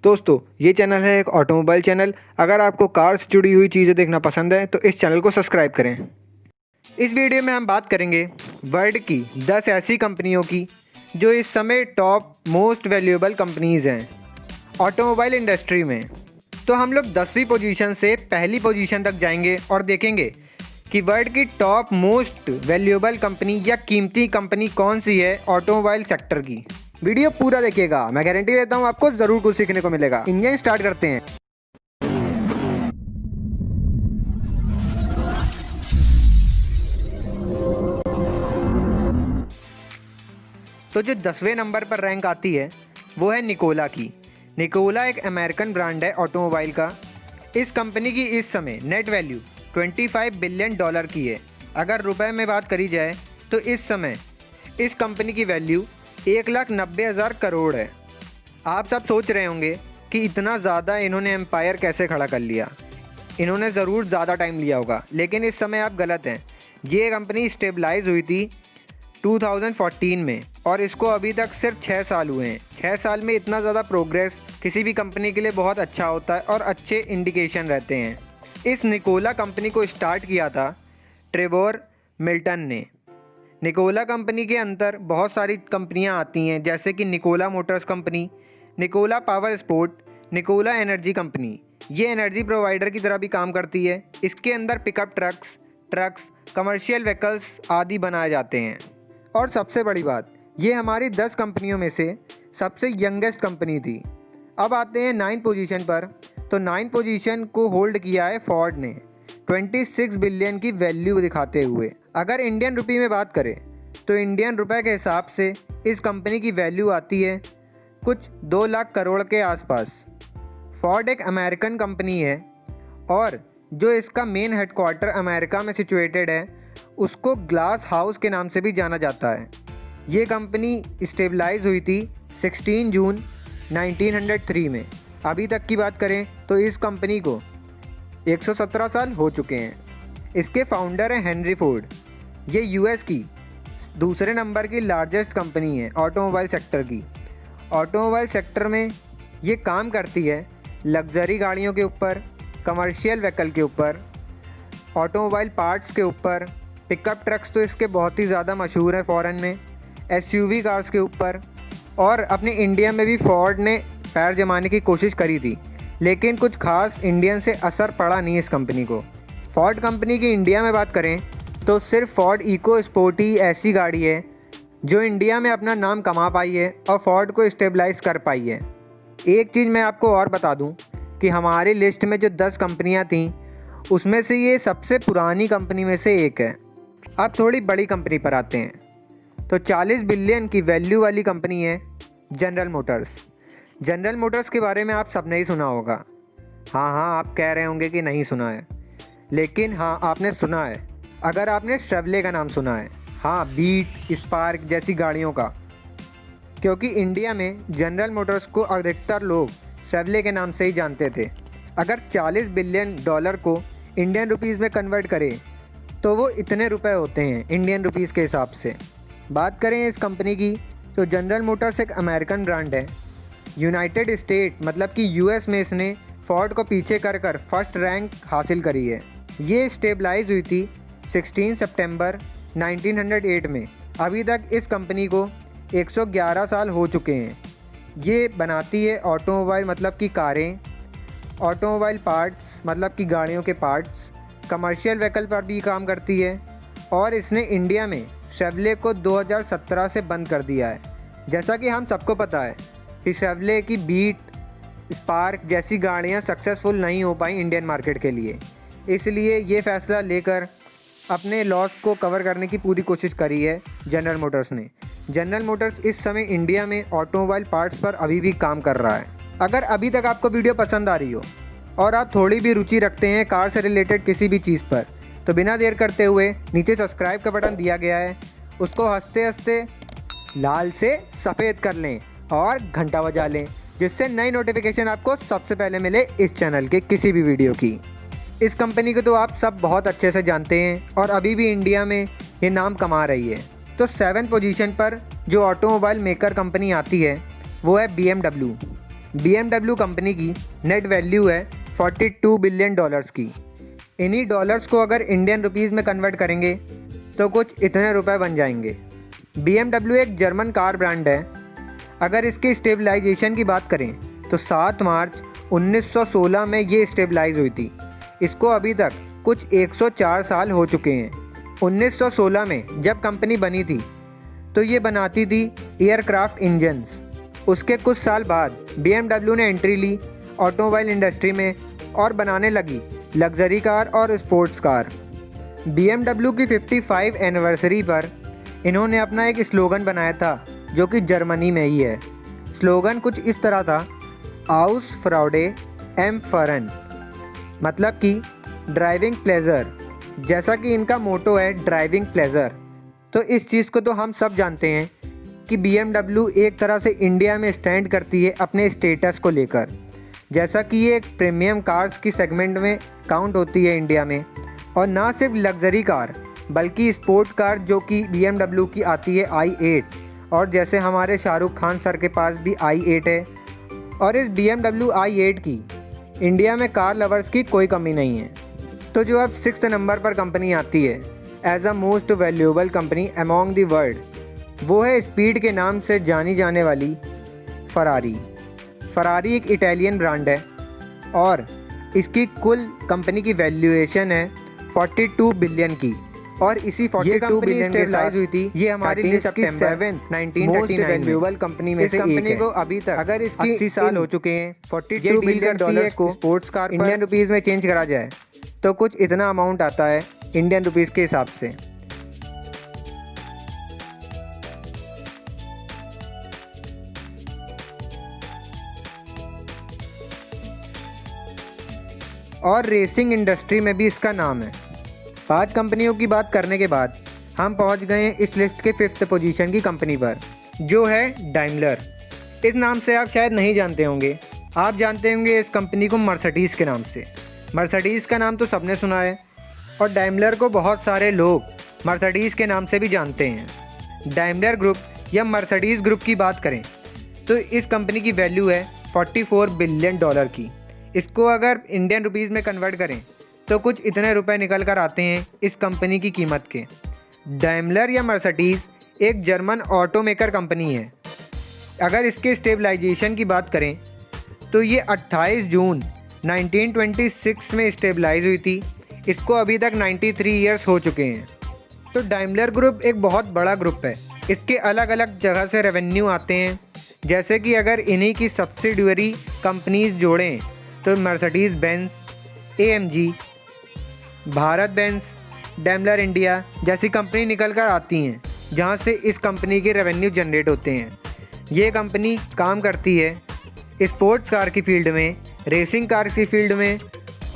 दोस्तों, ये चैनल है एक ऑटोमोबाइल चैनल। अगर आपको कार से जुड़ी हुई चीज़ें देखना पसंद है तो इस चैनल को सब्सक्राइब करें। इस वीडियो में हम बात करेंगे वर्ल्ड की 10 ऐसी कंपनियों की जो इस समय टॉप मोस्ट वैल्यूएबल कंपनीज़ हैं ऑटोमोबाइल इंडस्ट्री में। तो हम लोग 10वीं पोजीशन से पहली पोजीशन तक जाएंगे और देखेंगे कि वर्ल्ड की टॉप मोस्ट वैल्यूएबल कंपनी या कीमती कंपनी कौन सी है ऑटोमोबाइल सेक्टर की। वीडियो पूरा देखिएगा, मैं गारंटी देता हूँ आपको ज़रूर कुछ सीखने को मिलेगा। इंजन स्टार्ट करते हैं। तो जो 10वें नंबर पर रैंक आती है वो है निकोला की। निकोला एक अमेरिकन ब्रांड है ऑटोमोबाइल का। इस कंपनी की इस समय नेट वैल्यू $25 बिलियन की है। अगर रुपए में बात करी जाए तो इस समय इस कंपनी की वैल्यू 1,90,000 करोड़ है। आप सब सोच रहे होंगे कि इतना ज़्यादा इन्होंने एम्पायर कैसे खड़ा कर लिया। इन्होंने ज़रूर ज़्यादा टाइम लिया होगा, लेकिन इस समय आप गलत हैं। ये कंपनी स्टेबलाइज हुई थी 2014 में और इसको अभी तक सिर्फ 6 साल हुए हैं। 6 साल में इतना ज़्यादा प्रोग्रेस किसी भी कंपनी के लिए बहुत अच्छा होता है और अच्छे इंडिकेशन रहते हैं। इस निकोला कंपनी को स्टार्ट किया था ट्रेवर मिल्टन ने। निकोला कंपनी के अंदर बहुत सारी कंपनियां आती हैं, जैसे कि Nikola Motors company, Nikola power sport, Nikola energy company. ये एनर्जी प्रोवाइडर की तरह भी काम करती है। इसके अंदर पिकअप ट्रक्स, कमर्शियल व्हीकल्स आदि बनाए जाते हैं। और सबसे बड़ी बात, ये हमारी 10 कंपनियों में से सबसे यंगेस्ट कंपनी थी। अब आते हैं 9 पोजीशन पर। तो 9 पोजीशन को होल्ड किया है फोर्ड ने 26 बिलियन की वैल्यू दिखाते हुए। अगर इंडियन रुपये में बात करें तो इंडियन रुपए के हिसाब से इस कंपनी की वैल्यू आती है कुछ 2 लाख करोड़ के आसपास। फोर्ड एक अमेरिकन कंपनी है और जो इसका मेन हेडक्वार्टर अमेरिका में सिचुएटेड है उसको ग्लास हाउस के नाम से भी जाना जाता है। ये कंपनी स्टेबलाइज हुई थी 16 जून 1903 में। अभी तक की बात करें तो इस कंपनी को 117 साल हो चुके हैं। इसके फाउंडर हैं हेनरी फोर्ड। ये यूएस की दूसरे नंबर की लार्जेस्ट कंपनी है ऑटोमोबाइल सेक्टर की। ऑटोमोबाइल सेक्टर में ये काम करती है लग्जरी गाड़ियों के ऊपर, कमर्शियल व्हीकल के ऊपर, ऑटोमोबाइल पार्ट्स के ऊपर। पिकअप ट्रक्स तो इसके बहुत ही ज़्यादा मशहूर है फ़ॉरेन में, एसयूवी कार्स के ऊपर। और अपने इंडिया में भी फोर्ड ने पैर जमाने की कोशिश करी थी, लेकिन कुछ खास इंडियन से असर पड़ा नहीं इस कंपनी को। फोर्ड कंपनी की इंडिया में बात करें तो सिर्फ फोर्ड इको स्पोर्ट ही ऐसी गाड़ी है जो इंडिया में अपना नाम कमा पाई है और फोर्ड को स्टेबलाइज कर पाई है। एक चीज़ मैं आपको और बता दूं कि हमारी लिस्ट में जो 10 कंपनियां थीं उसमें से ये सबसे पुरानी कंपनी में से एक है। अब थोड़ी बड़ी कंपनी पर आते हैं। तो 40 बिलियन की वैल्यू वाली कंपनी है जनरल मोटर्स। जनरल मोटर्स के बारे में आप सबने ही सुना होगा। हाँ, आप कह रहे होंगे कि नहीं सुना है, लेकिन हाँ, आपने सुना है। अगर आपने शेवरले का नाम सुना है, हाँ, बीट, स्पार्क जैसी गाड़ियों का, क्योंकि इंडिया में जनरल मोटर्स को अधिकतर लोग शेवरले के नाम से ही जानते थे। अगर $40 बिलियन को इंडियन रुपीज़ में कन्वर्ट करें तो वो इतने रुपए होते हैं इंडियन रुपीज़ के हिसाब से। बात करें इस कंपनी की तो जनरल मोटर्स एक अमेरिकन ब्रांड है। यूनाइटेड स्टेट मतलब कि यूएस में इसने फोर्ड को पीछे कर फर्स्ट रैंक हासिल करी है। ये स्टेबलाइज हुई थी 16 सितंबर 1908 में। अभी तक इस कंपनी को 111 साल हो चुके हैं। ये बनाती है ऑटोमोबाइल मतलब कि कारें, ऑटोमोबाइल पार्ट्स मतलब कि गाड़ियों के पार्ट्स, कमर्शियल व्हीकल पर भी काम करती है। और इसने इंडिया में शेवरले को 2017 से बंद कर दिया है। जैसा कि हम सबको पता है कि शेवरले की बीट, स्पार्क जैसी गाड़ियां सक्सेसफुल नहीं हो पाई इंडियन मार्केट के लिए, इसलिए ये फ़ैसला लेकर अपने लॉस को कवर करने की पूरी कोशिश करी है जनरल मोटर्स ने। जनरल मोटर्स इस समय इंडिया में ऑटोमोबाइल पार्ट्स पर अभी भी काम कर रहा है। अगर अभी तक आपको वीडियो पसंद आ रही हो और आप थोड़ी भी रुचि रखते हैं कार से रिलेटेड किसी भी चीज़ पर, तो बिना देर करते हुए नीचे सब्सक्राइब का बटन दिया गया है, उसको हंसते हंसते लाल से सफ़ेद कर लें और घंटा बजा लें, जिससे नई नोटिफिकेशन आपको सबसे पहले मिले इस चैनल के किसी भी वीडियो की। इस कंपनी को तो आप सब बहुत अच्छे से जानते हैं और अभी भी इंडिया में ये नाम कमा रही है। तो 7 पोजीशन पर जो ऑटोमोबाइल मेकर कंपनी आती है वो है BMW। BMW कंपनी की नेट वैल्यू है 42 बिलियन डॉलर्स की। इन्हीं डॉलर्स को अगर इंडियन रुपीज़ में कन्वर्ट करेंगे तो कुछ इतने रुपए बन जाएंगे। BMW एक जर्मन कार ब्रांड है। अगर इसके स्टेबलाइजेशन की बात करें तो 7 मार्च 1916 में ये स्टेबलाइज हुई थी। इसको अभी तक कुछ 104 साल हो चुके हैं। 1916 में जब कंपनी बनी थी तो ये बनाती थी एयरक्राफ्ट इंजन्स। उसके कुछ साल बाद BMW ने एंट्री ली ऑटोमोबाइल इंडस्ट्री में और बनाने लगी लग्जरी कार और स्पोर्ट्स कार। BMW की 55 एनिवर्सरी पर इन्होंने अपना एक स्लोगन बनाया था जो कि जर्मनी में ही है। स्लोगन कुछ इस तरह था, आउस फ्राउडे एम फरन, मतलब कि ड्राइविंग प्लेजर। जैसा कि इनका मोटो है ड्राइविंग प्लेजर, तो इस चीज़ को तो हम सब जानते हैं कि BMW एक तरह से इंडिया में स्टैंड करती है अपने स्टेटस को लेकर। जैसा कि ये एक प्रीमियम कार्स की सेगमेंट में काउंट होती है इंडिया में, और ना सिर्फ लग्जरी कार बल्कि स्पोर्ट कार जो कि BMW की आती है i8, और जैसे हमारे शाहरुख खान सर के पास भी i8 है। और इस BMW i8 की इंडिया में कार लवर्स की कोई कमी नहीं है। तो जो अब 6th नंबर पर कंपनी आती है as a most valuable company among the world, वो है स्पीड के नाम से जानी जाने वाली फरारी। फरारी एक इटालियन ब्रांड है और इसकी कुल कंपनी की वैल्यूएशन है 42 बिलियन की, और इसी 42 बिलियन के साथ हुई थी। ये हमारी लिस्ट की 7th 1939 वैल्यूएबल कंपनी में से एक है। को अभी तक अगर इसकी 80 साल हो चुके हैं, 42 बिलियन डॉलर को स्पोर्ट्स कार इंडियन रुपीज़ में चेंज करा जाए तो कुछ इतना अमाउंट आता है इंडियन रुपीज़ के हिसाब से। और रेसिंग इंडस्ट्री में भी इसका नाम है। 5 कंपनियों की बात करने के बाद हम पहुंच गए हैं इस लिस्ट के 5th पोजीशन की कंपनी पर, जो है डाइमलर। इस नाम से आप शायद नहीं जानते होंगे। आप जानते होंगे इस कंपनी को मर्सिडीज़ के नाम से। मर्सिडीज़ का नाम तो सबने सुना है, और डाइमलर को बहुत सारे लोग मर्सिडीज़ के नाम से भी जानते हैं। डाइमलर ग्रुप या मर्सिडीज़ ग्रुप की बात करें तो इस कंपनी की वैल्यू है 44 बिलियन डॉलर की। इसको अगर इंडियन रुपीज़ में कन्वर्ट करें तो कुछ इतने रुपए निकल कर आते हैं इस कंपनी की कीमत के। डाइमलर या मर्सिडीज़ एक जर्मन ऑटोमेकर कंपनी है। अगर इसके स्टेबलाइजेशन की बात करें तो ये 28 जून 1926 में स्टेबलाइज हुई थी। इसको अभी तक 93 ईयर्स हो चुके हैं। तो डाइमलर ग्रुप एक बहुत बड़ा ग्रुप है। इसके अलग अलग जगह से रेवेन्यू आते हैं, जैसे कि अगर इन्हीं की सब्सिडियरी कंपनीज जोड़ें तो Mercedes Benz, AMG, Bharat Benz, Daimler India जैसी कंपनी निकल कर आती हैं, जहां से इस कंपनी के रेवेन्यू जनरेट होते हैं। ये कंपनी काम करती है स्पोर्ट्स कार की फील्ड में, रेसिंग कार की फील्ड में,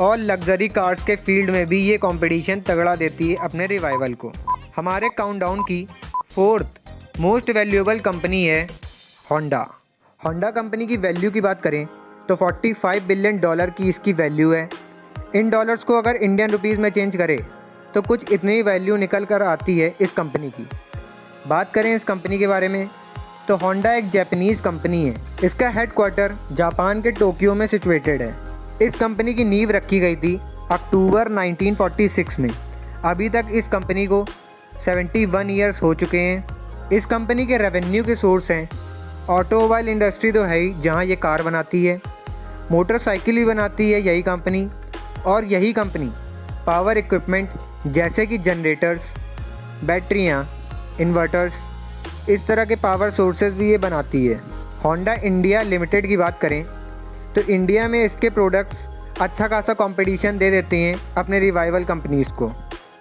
और लग्जरी कार्स के फील्ड में भी ये कंपटीशन तगड़ा देती है अपने रिवाइवल को। हमारे काउंटडाउन की 4th मोस्ट वैल्यूएबल कंपनी है होंडा। होंडा कंपनी की वैल्यू की बात करें तो 45 बिलियन डॉलर की इसकी वैल्यू है। इन डॉलर्स को अगर इंडियन रुपीज़ में चेंज करें तो कुछ इतनी वैल्यू निकल कर आती है इस कंपनी की। बात करें इस कंपनी के बारे में तो होंडा एक जापानीज़ कंपनी है। इसका हेडक्वार्टर जापान के टोक्यो में सिचुएटेड है। इस कंपनी की नींव रखी गई थी अक्टूबर 1946 में। अभी तक इस कंपनी को 71 ईयर्स हो चुके हैं। इस कंपनी के रेवेन्यू के सोर्स हैं ऑटोमोबाइल इंडस्ट्री तो है ही, जहां ये कार बनाती है, मोटरसाइकिल भी बनाती है यही कंपनी, और यही कंपनी पावर इक्विपमेंट जैसे कि जनरेटर्स, बैटरियां, इन्वर्टर्स, इस तरह के पावर सोर्सेज भी ये बनाती है। होंडा इंडिया लिमिटेड की बात करें तो इंडिया में इसके प्रोडक्ट्स अच्छा खासा कंपटीशन दे देते हैं अपने रिवाइवल कंपनीज़ को।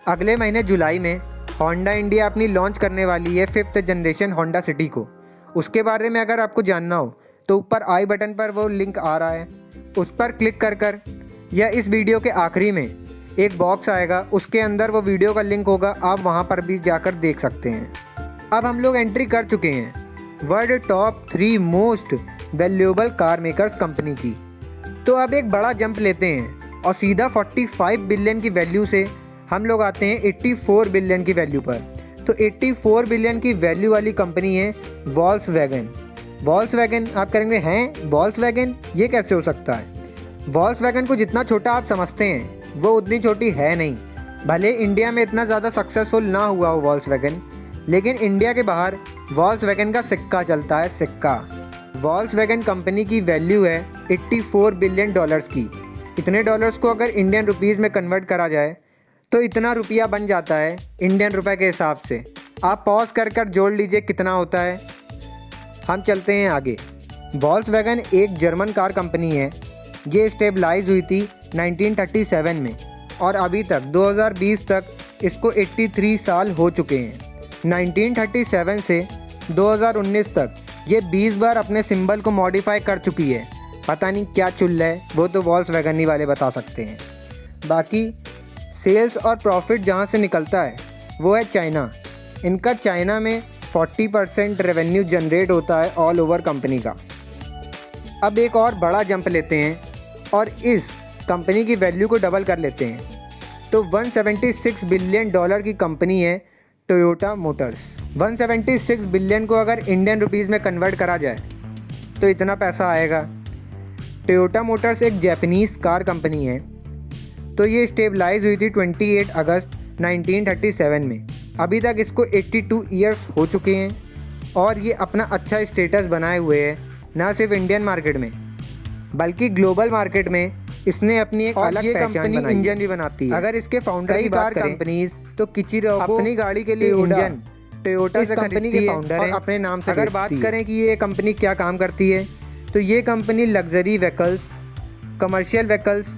अगले महीने जुलाई में होंडा इंडिया अपनी लॉन्च करने वाली है 5th जनरेशन होंडा सिटी को। उसके बारे में अगर आपको जानना हो तो ऊपर आई बटन पर वो लिंक आ रहा है, उस पर क्लिक कर या इस वीडियो के आखिरी में एक बॉक्स आएगा, उसके अंदर वो वीडियो का लिंक होगा, आप वहाँ पर भी जाकर देख सकते हैं। अब हम लोग एंट्री कर चुके हैं world top 3 most valuable car makers company की। तो अब एक बड़ा जंप लेते हैं और सीधा 45 बिलियन की वैल्यू से हम लोग आते हैं 84 बिलियन की वैल्यू पर। तो 84 बिलियन की वैल्यू वाली कंपनी है वॉल्क्सवैगन। वॉल्क्सवैगन, आप करेंगे हैं वॉल्क्सवैगन, ये कैसे हो सकता है? वॉल्क्सवैगन को जितना छोटा आप समझते हैं वो उतनी छोटी है नहीं। भले इंडिया में इतना ज़्यादा सक्सेसफुल ना हुआ हो वॉल्क्सवैगन, लेकिन इंडिया के बाहर वॉल्क्सवैगन का सिक्का चलता है, सिक्का। वॉल्क्सवैगन कंपनी की वैल्यू है 84 बिलियन डॉलर्स की। इतने डॉलर्स को अगर इंडियन रुपीज़ में कन्वर्ट करा जाए तो इतना रुपया बन जाता है इंडियन रुपए के हिसाब से। आप पॉज कर जोड़ लीजिए कितना होता है। हम चलते हैं आगे। वॉल्क्सवैगन एक जर्मन कार कंपनी है। ये स्टेबलाइज हुई थी 1937 में और अभी तक 2020 तक इसको 83 साल हो चुके हैं। 1937 से 2019 तक ये 20 बार अपने सिंबल को मॉडिफाई कर चुकी है। पता नहीं क्या चुल है, वो तो वॉल्क्सवैगन ही वाले बता सकते हैं। बाकी सेल्स और प्रॉफिट जहाँ से निकलता है वो है चाइना। इनका चाइना में 40% रेवेन्यू जनरेट होता है ऑल ओवर कंपनी का। अब एक और बड़ा जंप लेते हैं और इस कंपनी की वैल्यू को डबल कर लेते हैं। तो 176 बिलियन डॉलर की कंपनी है टोयोटा मोटर्स। 176 बिलियन को अगर इंडियन रुपीज़ में कन्वर्ट करा जाए तो इतना पैसा आएगा। टोयोटा मोटर्स एक जापानीज़ कार कंपनी है। तो ये स्टेबलाइज हुई थी 28 अगस्त 1937 में। अभी तक इसको 82 ईयर्स हो चुके हैं और ये अपना अच्छा स्टेटस बनाए हुए है, ना सिर्फ इंडियन मार्केट में बल्कि ग्लोबल मार्केट में इसने अपनी एक अलग पहचान बनाई। इंजन भी बनाती है। अगर इसके फाउंडर की बात करें कंपनीज तो किचिरो अपनी गाड़ी के लिए इंजन टोयोटा से कंपनी के फाउंडर है, अपने नाम से। अगर बात करें कि ये कंपनी क्या काम करती है तो ये company luxury vehicles, commercial vehicles,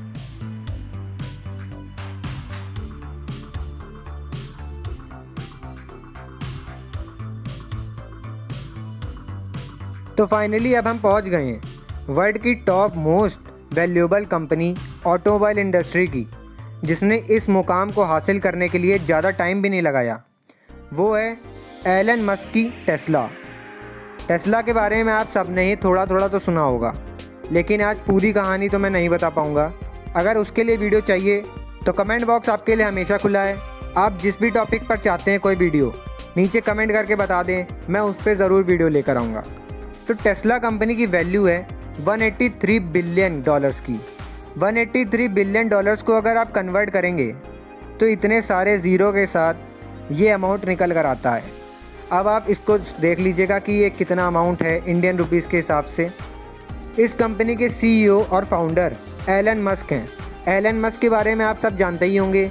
तो फाइनली अब हम पहुंच गए हैं वर्ल्ड की top most valuable company automobile industry की, जिसने इस मुकाम को हासिल करने के लिए ज़्यादा टाइम भी नहीं लगाया। वो है एलन मस्क की टेस्ला। टेस्ला के बारे में आप सब ने ही थोड़ा थोड़ा तो सुना होगा, लेकिन आज पूरी कहानी तो मैं नहीं बता पाऊँगा। अगर उसके लिए वीडियो चाहिए तो कमेंट बॉक्स आपके लिए हमेशा खुला है। आप जिस भी टॉपिक पर चाहते हैं कोई वीडियो, नीचे कमेंट करके बता दें, मैं उस पर ज़रूर वीडियो लेकर आऊँगा। तो टेस्ला कंपनी की वैल्यू है 183 बिलियन डॉलर्स की। 183 बिलियन डॉलर्स को अगर आप कन्वर्ट करेंगे तो इतने सारे ज़ीरो के साथ ये अमाउंट निकल कर आता है। अब आप इसको देख लीजिएगा कि ये कितना अमाउंट है इंडियन रुपीज़ के हिसाब से। इस कंपनी के CEO और फाउंडर एलन मस्क हैं। एलन मस्क के बारे में आप सब जानते ही होंगे।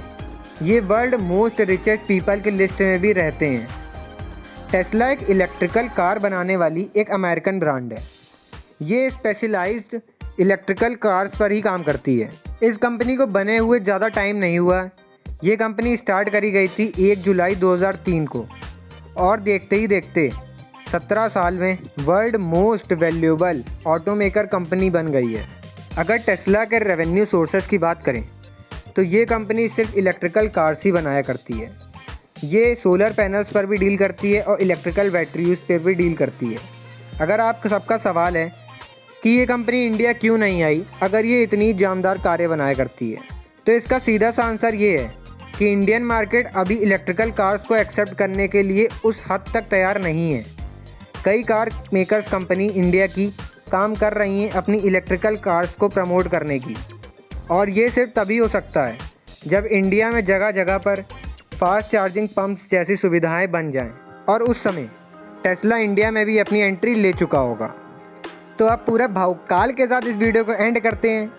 ये वर्ल्ड मोस्ट रिचेस्ट पीपल की लिस्ट में भी रहते हैं। टेस्ला एक इलेक्ट्रिकल कार बनाने वाली एक अमेरिकन ब्रांड है। ये स्पेशलाइज्ड इलेक्ट्रिकल कार्स पर ही काम करती है। इस कंपनी को बने हुए ज़्यादा टाइम नहीं हुआ। ये कंपनी स्टार्ट करी गई थी 1 जुलाई 2003 को और देखते ही देखते 17 साल में world most valuable automaker company बन गई है। अगर टेस्ला के रेवेन्यू सोर्सेज की बात करें तो ये कंपनी सिर्फ इलेक्ट्रिकल कार्स ही बनाया करती है। ये सोलर पैनल्स पर भी डील करती है और इलेक्ट्रिकल बैटरीज पर भी डील करती है। अगर आप सबका सवाल है कि ये कंपनी इंडिया क्यों नहीं आई अगर ये इतनी जानदार कारें बनाया करती है, तो इसका सीधा सा आंसर ये है कि इंडियन मार्केट अभी इलेक्ट्रिकल कार्स को एक्सेप्ट करने के लिए उस हद तक तैयार नहीं है। कई कार मेकर्स कंपनी इंडिया की काम कर रही हैं अपनी इलेक्ट्रिकल कार्स को प्रमोट करने की, और ये सिर्फ तभी हो सकता है जब इंडिया में जगह जगह पर फास्ट चार्जिंग पंप्स जैसी सुविधाएं बन जाएं, और उस समय टेस्ला इंडिया में भी अपनी एंट्री ले चुका होगा। तो आप पूरा भावकाल के साथ इस वीडियो को एंड करते हैं।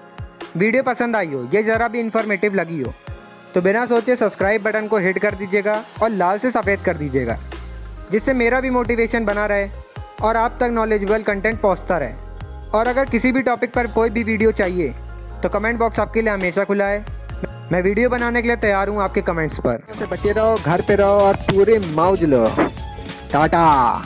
वीडियो पसंद आई हो, ये ज़रा भी इन्फॉर्मेटिव लगी हो तो बिना सोचे सब्सक्राइब बटन को हिट कर दीजिएगा और लाल से सफ़ेद कर दीजिएगा, जिससे मेरा भी मोटिवेशन बना रहे और आप तक नॉलेजेबल कंटेंट पहुंचता रहे। और अगर किसी भी टॉपिक पर कोई भी वीडियो चाहिए तो कमेंट बॉक्स आपके लिए हमेशा खुला है। मैं वीडियो बनाने के लिए तैयार हूँ आपके कमेंट्स पर। बचे रहो, घर पे रहो और पूरे मौज लो। टाटा।